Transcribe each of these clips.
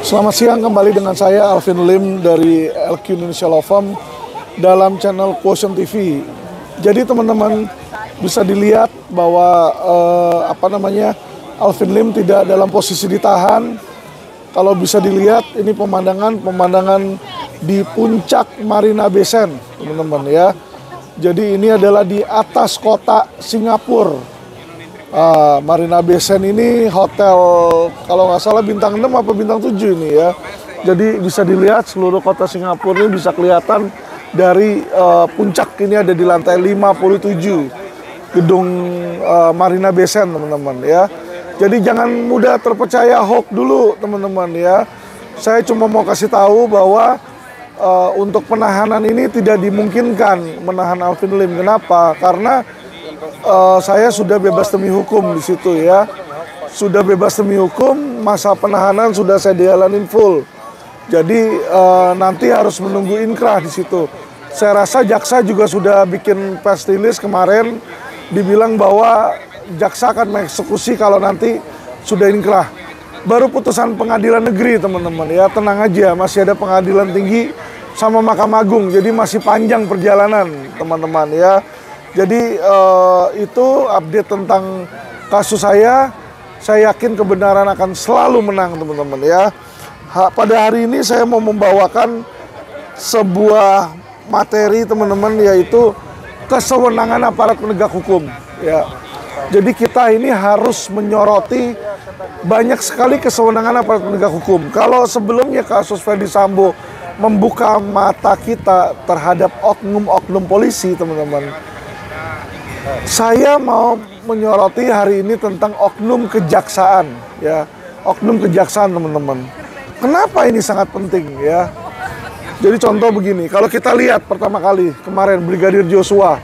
Selamat siang, kembali dengan saya Alvin Lim dari LQ Indonesia Law Firm dalam channel Quotient TV. Jadi teman-teman bisa dilihat bahwa Alvin Lim tidak dalam posisi ditahan. Kalau bisa dilihat ini pemandangan di puncak Marina Bay Sands, teman-teman ya. Jadi ini adalah di atas kota Singapura. Marina Bay Sands ini hotel kalau nggak salah bintang 6 apa bintang 7 ini ya. Jadi bisa dilihat seluruh kota Singapura ini bisa kelihatan dari puncak. Ini ada di lantai 57 gedung Marina Bay Sands, teman-teman ya. Jadi jangan mudah terpercaya hoax dulu, teman-teman ya. Saya cuma mau kasih tahu bahwa untuk penahanan ini tidak dimungkinkan menahan Alvin Lim. Kenapa? Karena saya sudah bebas demi hukum di situ ya. Sudah bebas demi hukum, masa penahanan sudah saya jalanin full. Jadi nanti harus menunggu inkrah di situ. Saya rasa jaksa juga sudah bikin press release kemarin, dibilang bahwa jaksa akan mengeksekusi kalau nanti sudah inkrah. Baru putusan pengadilan negeri, teman-teman ya. Tenang aja, masih ada pengadilan tinggi sama Mahkamah Agung. Jadi masih panjang perjalanan, teman-teman ya. Jadi itu update tentang kasus saya. Saya yakin kebenaran akan selalu menang, teman-teman ya. Pada hari ini saya mau membawakan sebuah materi, teman-teman, yaitu kesewenangan aparat penegak hukum ya. Jadi kita ini harus menyoroti banyak sekali kesewenangan aparat penegak hukum. Kalau sebelumnya kasus Ferdy Sambo membuka mata kita terhadap oknum-oknum polisi, teman-teman, saya mau menyoroti hari ini tentang oknum kejaksaan ya. Oknum kejaksaan, teman-teman. Kenapa ini sangat penting ya? Jadi contoh begini, kalau kita lihat pertama kali kemarin Brigadir Joshua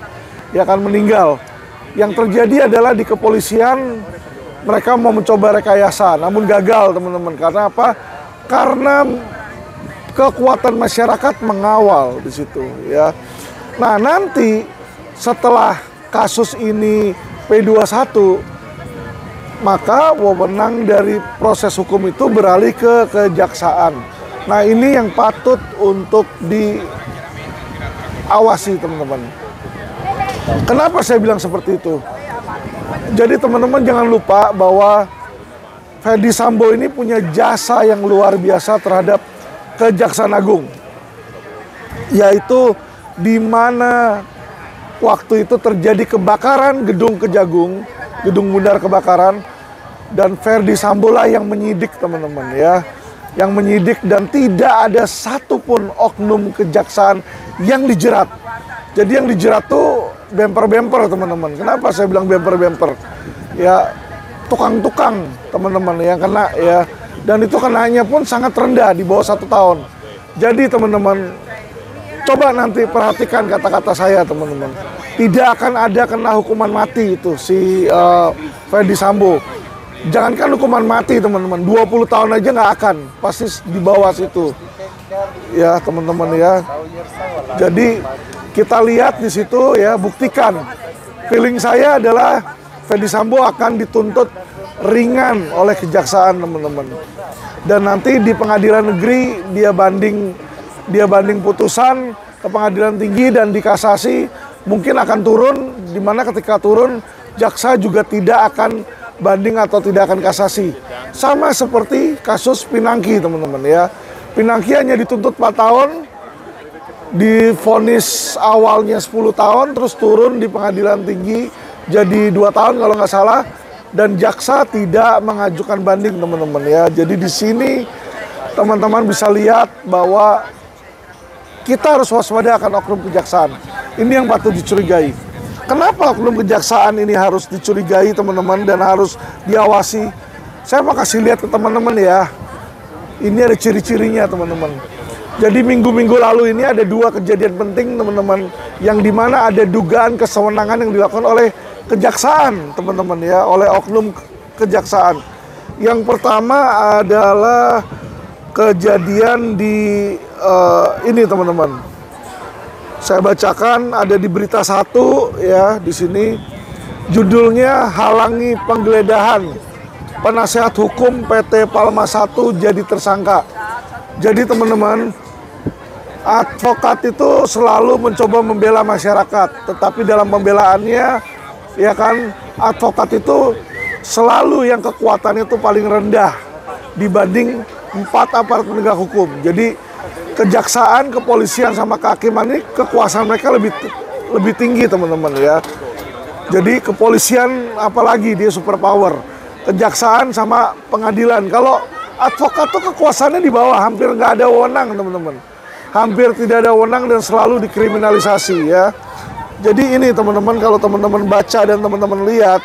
ya kan meninggal. Yang terjadi adalah di kepolisian mereka mau mencoba rekayasa, namun gagal, teman-teman. Karena apa? Karena kekuatan masyarakat mengawal di situ ya. Nah, nanti setelah kasus ini P21, maka wewenang dari proses hukum itu beralih ke kejaksaan. Nah, ini yang patut untuk diawasi, teman-teman. Kenapa saya bilang seperti itu? Jadi teman-teman jangan lupa bahwa Ferdy Sambo ini punya jasa yang luar biasa terhadap Kejaksaan Agung. Yaitu di mana waktu itu terjadi kebakaran gedung Kejagung, gedung Bundar kebakaran, dan Ferdy Sambo lah yang menyidik, teman-teman ya. Yang menyidik, dan tidak ada satupun oknum kejaksaan yang dijerat. Jadi yang dijerat tuh bemper-bemper, teman-teman. Kenapa saya bilang bemper-bemper? Ya tukang-tukang, teman-teman, yang kena ya. Dan itu kenanya pun sangat rendah, di bawah 1 tahun. Jadi teman-teman, coba nanti perhatikan kata-kata saya, teman-teman. Tidak akan ada kena hukuman mati itu si Ferdy Sambo. Jangankan hukuman mati, teman-teman, 20 tahun aja nggak akan, pasti di bawah situ. Ya, teman-teman ya. Jadi kita lihat di situ ya, buktikan. Feeling saya adalah Ferdy Sambo akan dituntut ringan oleh kejaksaan, teman-teman. Dan nanti di pengadilan negeri dia banding putusan ke pengadilan tinggi dan di kasasi mungkin akan turun, di mana ketika turun jaksa juga tidak akan banding atau tidak akan kasasi. Sama seperti kasus Pinangki, teman-teman ya. Pinangki hanya dituntut 4 tahun, divonis awalnya 10 tahun, terus turun di pengadilan tinggi jadi 2 tahun kalau nggak salah, dan jaksa tidak mengajukan banding, teman-teman ya. Jadi di sini teman-teman bisa lihat bahwa kita harus waspada akan oknum kejaksaan. Ini yang patut dicurigai. Kenapa oknum kejaksaan ini harus dicurigai, teman-teman, dan harus diawasi? Saya mau kasih lihat ke teman-teman ya. Ini ada ciri-cirinya, teman-teman. Jadi minggu-minggu lalu ini ada 2 kejadian penting, teman-teman, yang dimana ada dugaan kesewenangan yang dilakukan oleh kejaksaan, teman-teman ya, oleh oknum kejaksaan. Yang pertama adalah kejadian di ini, teman-teman. Saya bacakan, ada di Berita 1 ya, di sini judulnya halangi penggeledahan penasehat hukum PT Palma I jadi tersangka. Jadi teman-teman, advokat itu selalu mencoba membela masyarakat, tetapi dalam pembelaannya, ya kan, advokat itu selalu yang kekuatannya itu paling rendah dibanding 4 aparat penegak hukum. Jadi kejaksaan, kepolisian, sama kehakiman ini kekuasaan mereka lebih tinggi teman-teman ya. Jadi kepolisian apalagi dia super power, kejaksaan sama pengadilan. Kalau advokat tuh kekuasaannya di bawah, hampir nggak ada wewenang teman-teman. Hampir tidak ada wewenang dan selalu dikriminalisasi ya. Jadi ini teman-teman, kalau teman-teman baca dan teman-teman lihat,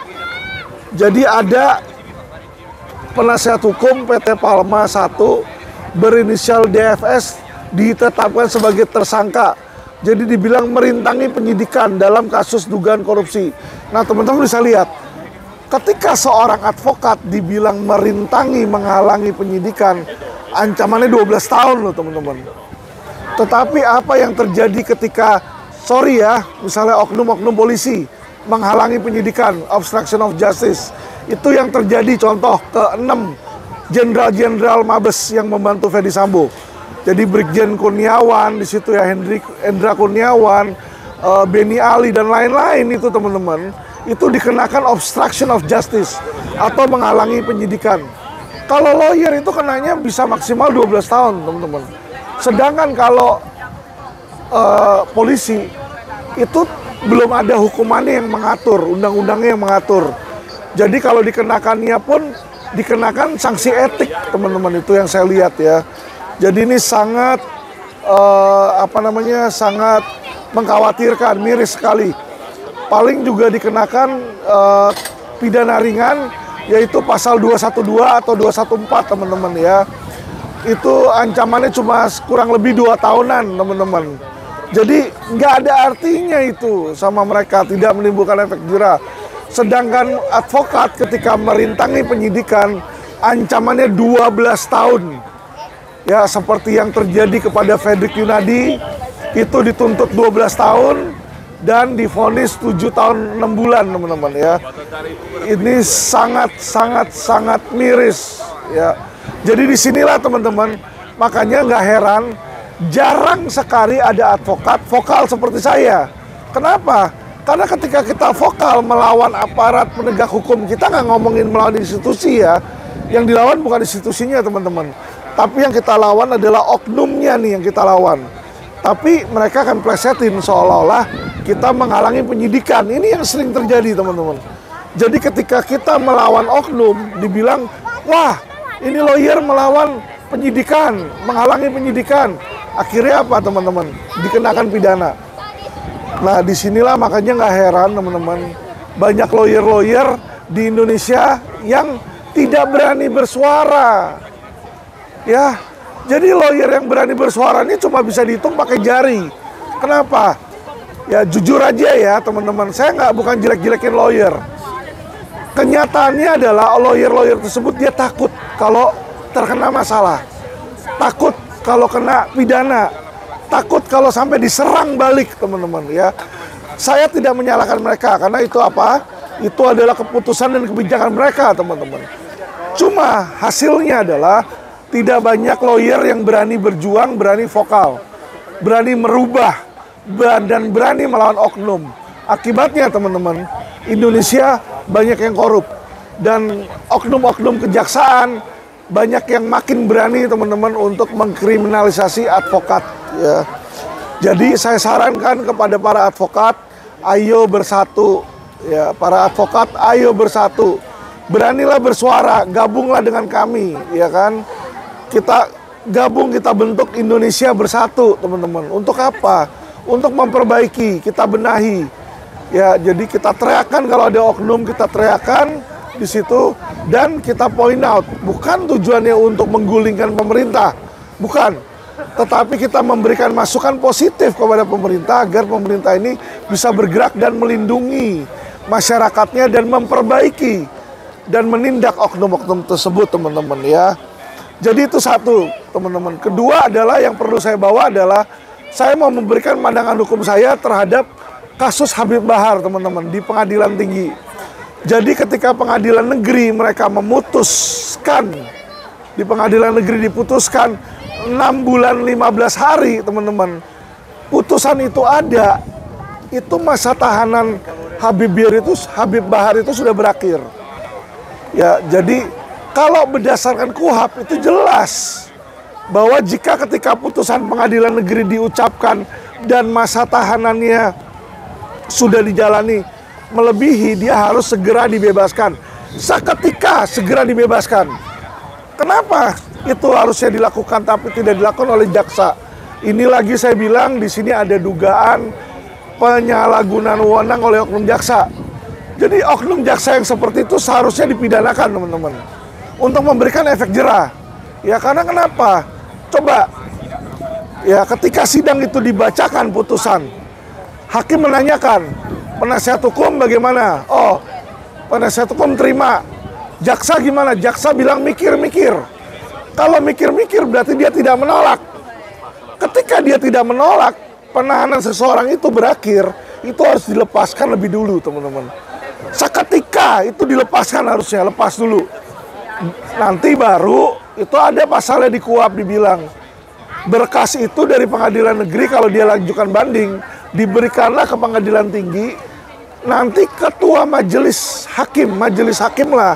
jadi ada penasehat hukum PT Palma I berinisial DFS ditetapkan sebagai tersangka. Jadi dibilang merintangi penyidikan dalam kasus dugaan korupsi. Nah teman-teman bisa lihat, ketika seorang advokat dibilang merintangi, menghalangi penyidikan, ancamannya 12 tahun loh teman-teman. Tetapi apa yang terjadi ketika, sorry ya, misalnya oknum-oknum polisi menghalangi penyidikan, obstruction of justice, itu yang terjadi contoh ke-6 jenderal-jenderal Mabes yang membantu Ferdy Sambo. Jadi Brigjen Kurniawan di situ ya, Hendra Kurniawan, Beni Ali dan lain-lain itu teman-teman, itu dikenakan obstruction of justice atau menghalangi penyidikan. Kalau lawyer itu kenanya bisa maksimal 12 tahun teman-teman. Sedangkan kalau polisi itu belum ada hukumannya yang mengatur, undang-undangnya yang mengatur. Jadi kalau dikenakannya pun dikenakan sanksi etik teman-teman, itu yang saya lihat ya. Jadi ini sangat sangat mengkhawatirkan, miris sekali. Paling juga dikenakan pidana ringan, yaitu pasal 212 atau 214 teman-teman ya. Itu ancamannya cuma kurang lebih 2 tahunan teman-teman. Jadi nggak ada artinya itu sama mereka, tidak menimbulkan efek jera. Sedangkan advokat ketika merintangi penyidikan, ancamannya 12 tahun. Ya seperti yang terjadi kepada Fredrik Yunadi, itu dituntut 12 tahun dan divonis 7 tahun 6 bulan teman-teman ya. Ini sangat miris ya. Jadi disinilah teman-teman, makanya nggak heran jarang sekali ada advokat vokal seperti saya. Kenapa? Karena ketika kita vokal melawan aparat penegak hukum, kita nggak ngomongin melawan institusi ya. Yang dilawan bukan institusinya teman-teman, tapi yang kita lawan adalah oknumnya nih yang kita lawan. Tapi mereka akan plesetin seolah-olah kita menghalangi penyidikan. Ini yang sering terjadi teman-teman. Jadi ketika kita melawan oknum, dibilang, wah ini lawyer melawan penyidikan, menghalangi penyidikan. Akhirnya apa teman-teman? Dikenakan pidana. Nah disinilah makanya nggak heran teman-teman, banyak lawyer-lawyer di Indonesia yang tidak berani bersuara. Ya, jadi lawyer yang berani bersuara ini cuma bisa dihitung pakai jari. Kenapa? Ya jujur aja ya teman-teman, saya bukan jelek-jelekin lawyer. Kenyataannya adalah lawyer-lawyer tersebut dia takut kalau terkena masalah, takut kalau kena pidana, takut kalau sampai diserang balik teman-teman ya. Saya tidak menyalahkan mereka karena itu apa? Itu adalah keputusan dan kebijakan mereka teman-teman. Cuma hasilnya adalah tidak banyak lawyer yang berani berjuang, berani vokal, berani merubah, dan berani melawan oknum. Akibatnya teman-teman, Indonesia banyak yang korup. Dan oknum-oknum kejaksaan banyak yang makin berani teman-teman untuk mengkriminalisasi advokat ya. Jadi saya sarankan kepada para advokat, ayo bersatu ya, para advokat ayo bersatu. Beranilah bersuara, gabunglah dengan kami ya kan. Kita gabung, kita bentuk Indonesia bersatu teman-teman. Untuk apa? Untuk memperbaiki, kita benahi. Ya, jadi kita teriakan kalau ada oknum, kita teriakan di situ dan kita point out, bukan tujuannya untuk menggulingkan pemerintah, bukan. Tetapi kita memberikan masukan positif kepada pemerintah agar pemerintah ini bisa bergerak dan melindungi masyarakatnya dan memperbaiki dan menindak oknum-oknum tersebut teman-teman ya. Jadi itu satu teman-teman. Kedua adalah yang perlu saya bawa adalah saya mau memberikan pandangan hukum saya terhadap kasus Habib Bahar teman-teman di Pengadilan Tinggi. Jadi ketika pengadilan negeri mereka memutuskan, di pengadilan negeri diputuskan 6 bulan 15 hari teman-teman, putusan itu ada, itu masa tahanan Habib Bahar itu sudah berakhir. Ya, jadi kalau berdasarkan KUHP itu jelas bahwa jika ketika putusan pengadilan negeri diucapkan dan masa tahanannya sudah dijalani melebihi, dia harus segera dibebaskan. Seketika segera dibebaskan. Kenapa itu harusnya dilakukan tapi tidak dilakukan oleh jaksa? Ini lagi saya bilang di sini ada dugaan penyalahgunaan wewenang oleh oknum jaksa. Jadi oknum jaksa yang seperti itu seharusnya dipidanakan teman-teman, untuk memberikan efek jerah. Ya karena kenapa? Coba ya ketika sidang itu dibacakan putusan, hakim menanyakan, penasihat hukum bagaimana? Oh, penasihat hukum terima. Jaksa gimana? Jaksa bilang mikir-mikir. Kalau mikir-mikir berarti dia tidak menolak. Ketika dia tidak menolak, penahanan seseorang itu berakhir, itu harus dilepaskan lebih dulu teman-teman. Seketika itu dilepaskan harusnya, lepas dulu. Nanti baru itu ada pasalnya di KUHP dibilang, berkas itu dari pengadilan negeri kalau dia lanjutkan banding, diberikanlah ke pengadilan tinggi, nanti ketua majelis hakim lah.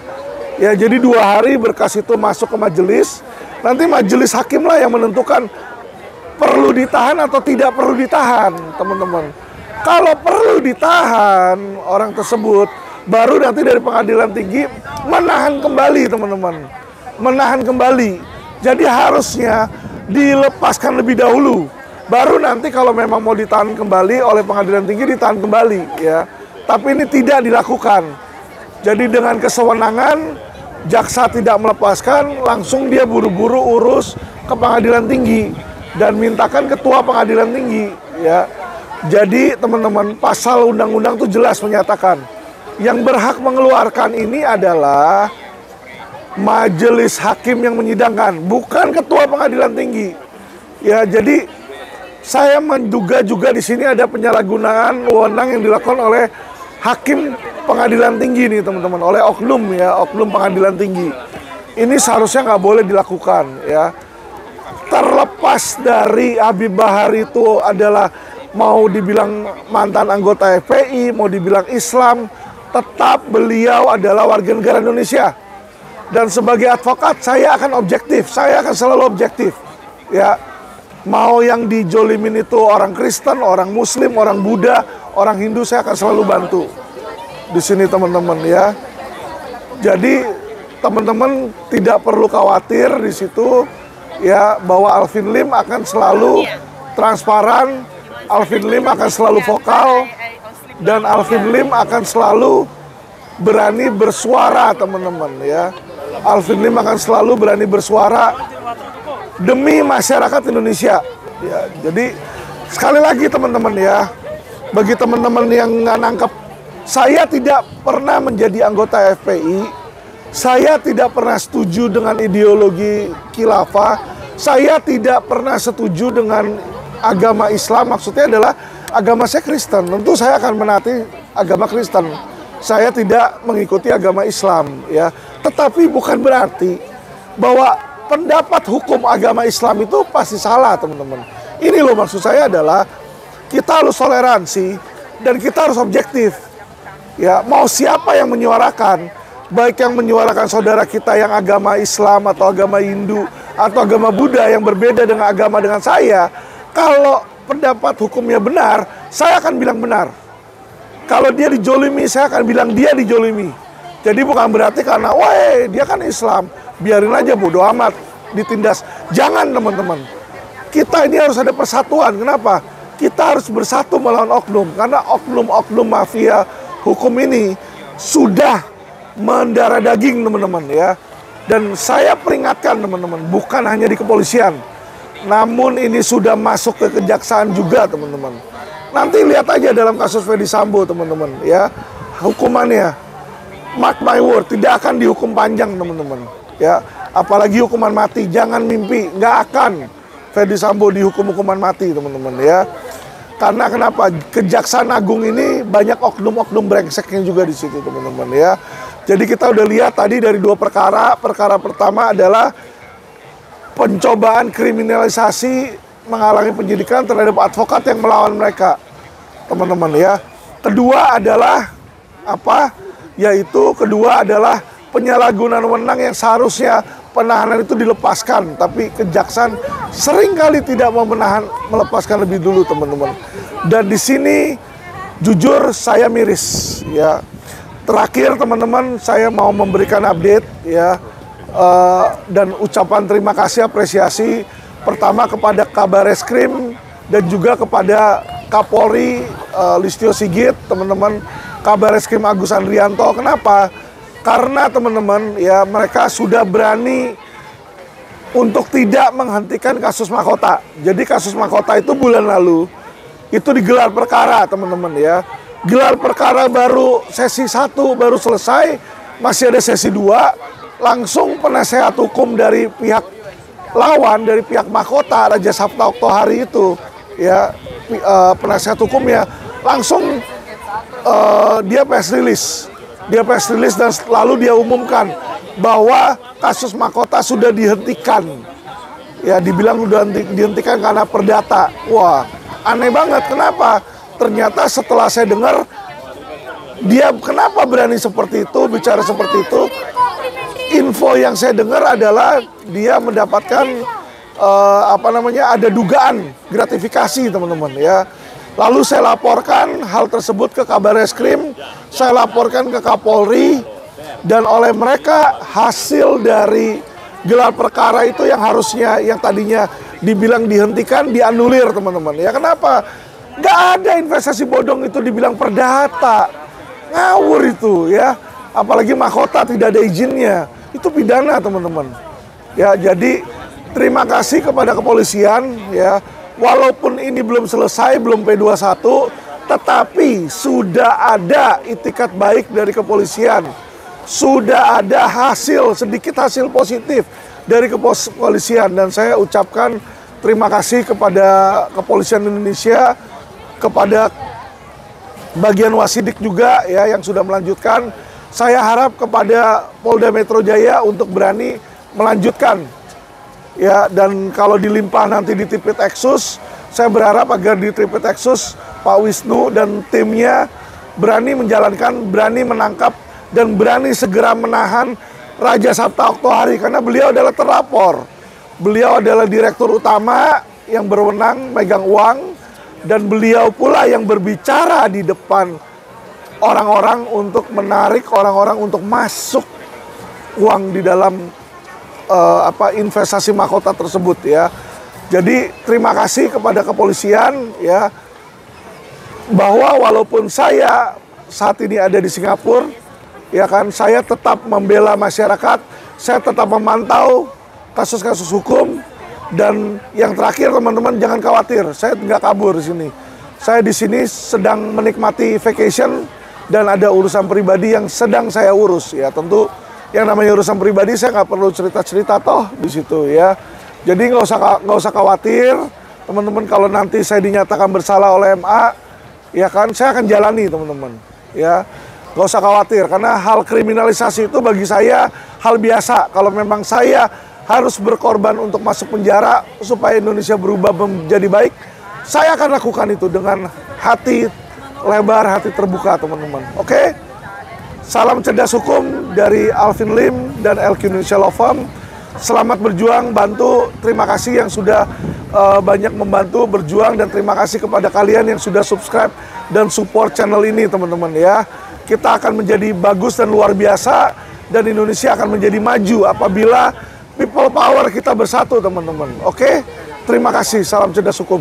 Ya jadi 2 hari berkas itu masuk ke majelis, nanti majelis hakim lah yang menentukan perlu ditahan atau tidak perlu ditahan teman-teman. Kalau perlu ditahan orang tersebut, baru nanti dari pengadilan tinggi menahan kembali teman-teman. Menahan kembali. Jadi harusnya dilepaskan lebih dahulu. Baru nanti kalau memang mau ditahan kembali oleh pengadilan tinggi, ditahan kembali ya. Tapi ini tidak dilakukan. Jadi dengan kesewenangan, jaksa tidak melepaskan, langsung dia buru-buru urus ke pengadilan tinggi dan mintakan ketua pengadilan tinggi ya. Jadi teman-teman, pasal undang-undang itu jelas menyatakan yang berhak mengeluarkan ini adalah majelis hakim yang menyidangkan, bukan ketua pengadilan tinggi. Ya, jadi saya menduga juga di sini ada penyalahgunaan wewenang yang dilakukan oleh hakim pengadilan tinggi nih teman-teman, oleh oknum ya, oknum pengadilan tinggi. Ini seharusnya nggak boleh dilakukan ya. Terlepas dari Habib Bahar itu adalah mau dibilang mantan anggota FPI, mau dibilang Islam, tetap beliau adalah warga negara Indonesia. Dan sebagai advokat saya akan objektif, saya akan selalu objektif. Ya, mau yang dijolimin itu orang Kristen, orang Muslim, orang Buddha, orang Hindu, saya akan selalu bantu di sini teman-teman ya. Jadi teman-teman tidak perlu khawatir di situ ya, bahwa Alvin Lim akan selalu transparan, Alvin Lim akan selalu vokal, dan Alvin Lim akan selalu berani bersuara teman-teman ya. Alvin Lim akan selalu berani bersuara demi masyarakat Indonesia ya. Jadi sekali lagi teman-teman ya, bagi teman-teman yang nggak nangkep, saya tidak pernah menjadi anggota FPI, saya tidak pernah setuju dengan ideologi khilafah, saya tidak pernah setuju dengan agama Islam, maksudnya adalah agama saya Kristen, tentu saya akan menaati agama Kristen. Saya tidak mengikuti agama Islam ya. Tetapi bukan berarti bahwa pendapat hukum agama Islam itu pasti salah teman-teman. Ini loh maksud saya adalah kita harus toleransi dan kita harus objektif. Ya, mau siapa yang menyuarakan, baik yang menyuarakan saudara kita yang agama Islam atau agama Hindu atau agama Buddha yang berbeda dengan agama dengan saya, kalau pendapat hukumnya benar, saya akan bilang benar. Kalau dia dijolimi, saya akan bilang dia dijolimi. Jadi bukan berarti karena, wah dia kan Islam, biarin aja bodo amat, ditindas. Jangan teman-teman. Kita ini harus ada persatuan. Kenapa? Kita harus bersatu melawan oknum. Karena oknum-oknum mafia hukum ini sudah mendarah daging teman-teman ya. Dan saya peringatkan teman-teman, bukan hanya di kepolisian, namun ini sudah masuk ke kejaksaan juga teman-teman. Nanti lihat aja dalam kasus Ferdy Sambo teman-teman ya, hukumannya mark my word tidak akan dihukum panjang teman-teman ya, apalagi hukuman mati. Jangan mimpi, nggak akan Ferdy Sambo dihukum hukuman mati teman-teman ya. Karena kenapa? Kejaksaan Agung ini banyak oknum-oknum brengseknya juga di situ, teman-teman ya. Jadi kita udah lihat tadi dari 2 perkara. Perkara pertama adalah pencobaan kriminalisasi menghalangi penyidikan terhadap advokat yang melawan mereka, teman-teman ya. Kedua adalah apa? Yaitu kedua adalah penyalahgunaan wewenang yang seharusnya penahanan itu dilepaskan, tapi kejaksaan seringkali tidak mau melepaskan lebih dulu, teman-teman. Dan di sini jujur saya miris ya. Terakhir, teman-teman, saya mau memberikan update ya, dan ucapan terima kasih apresiasi pertama kepada Kabareskrim dan juga kepada Kapolri Listio Sigit, teman-teman, Kabareskrim Agus Andrianto. Kenapa? Karena teman-teman ya, mereka sudah berani untuk tidak menghentikan kasus mahkota. Jadi kasus mahkota itu bulan lalu itu digelar perkara, teman-teman ya. Gelar perkara baru sesi 1 baru selesai, masih ada sesi 2. Langsung penasehat hukum dari pihak lawan, dari pihak mahkota Raja Sabta Oktohari itu ya, penasehat hukumnya langsung dia press release. Dia press release dan lalu dia umumkan bahwa kasus mahkota sudah dihentikan. Ya, dibilang sudah dihentikan karena perdata. Wah, aneh banget. Kenapa? Ternyata setelah saya dengar, dia kenapa berani seperti itu, bicara seperti itu. Info yang saya dengar adalah dia mendapatkan ada dugaan gratifikasi, teman-teman ya. Lalu saya laporkan hal tersebut ke Kabareskrim, saya laporkan ke Kapolri, dan oleh mereka hasil dari gelar perkara itu yang harusnya, yang tadinya dibilang dihentikan, dianulir, teman-teman. Ya kenapa? Nggak ada investasi bodong itu dibilang perdata. Ngawur itu ya. Apalagi mahkota tidak ada izinnya. Itu pidana, teman-teman. Ya, jadi terima kasih kepada kepolisian ya. Walaupun ini belum selesai, belum P21, tetapi sudah ada itikat baik dari kepolisian. Sudah ada sedikit hasil positif dari kepolisian. Dan saya ucapkan terima kasih kepada Kepolisian Indonesia, kepada bagian Wasidik juga ya yang sudah melanjutkan. Saya harap kepada Polda Metro Jaya untuk berani melanjutkan. Ya, dan kalau dilimpah nanti di Tipikteksus, saya berharap agar di Tipikteksus Pak Wisnu dan timnya berani menjalankan, berani menangkap, dan berani segera menahan Raja Sabta Oktohari karena beliau adalah terlapor. Beliau adalah direktur utama yang berwenang megang uang, dan beliau pula yang berbicara di depan orang-orang untuk menarik orang-orang untuk masuk uang di dalam investasi mahkota tersebut ya. Jadi terima kasih kepada kepolisian ya, bahwa walaupun saya saat ini ada di Singapura ya kan, saya tetap membela masyarakat, saya tetap memantau kasus-kasus hukum. Dan yang terakhir, teman-teman, jangan khawatir, saya nggak kabur di sini. Saya di sini sedang menikmati vacation dan ada urusan pribadi yang sedang saya urus ya. Tentu yang namanya urusan pribadi saya nggak perlu cerita-cerita toh di situ ya. Jadi nggak usah khawatir, teman-teman. Kalau nanti saya dinyatakan bersalah oleh MA, ya kan, saya akan jalani, teman-teman. Ya, nggak usah khawatir karena hal kriminalisasi itu bagi saya hal biasa. Kalau memang saya harus berkorban untuk masuk penjara supaya Indonesia berubah menjadi baik, saya akan lakukan itu dengan hati lebar, hati terbuka, teman-teman. Oke? Salam cerdas hukum dari Alvin Lim dan LQ Indonesia Law Firm. Selamat berjuang, bantu. Terima kasih yang sudah banyak membantu berjuang, dan terima kasih kepada kalian yang sudah subscribe dan support channel ini, teman-teman ya. Kita akan menjadi bagus dan luar biasa, dan Indonesia akan menjadi maju apabila people power kita bersatu, teman-teman. Oke? Terima kasih. Salam cerdas hukum.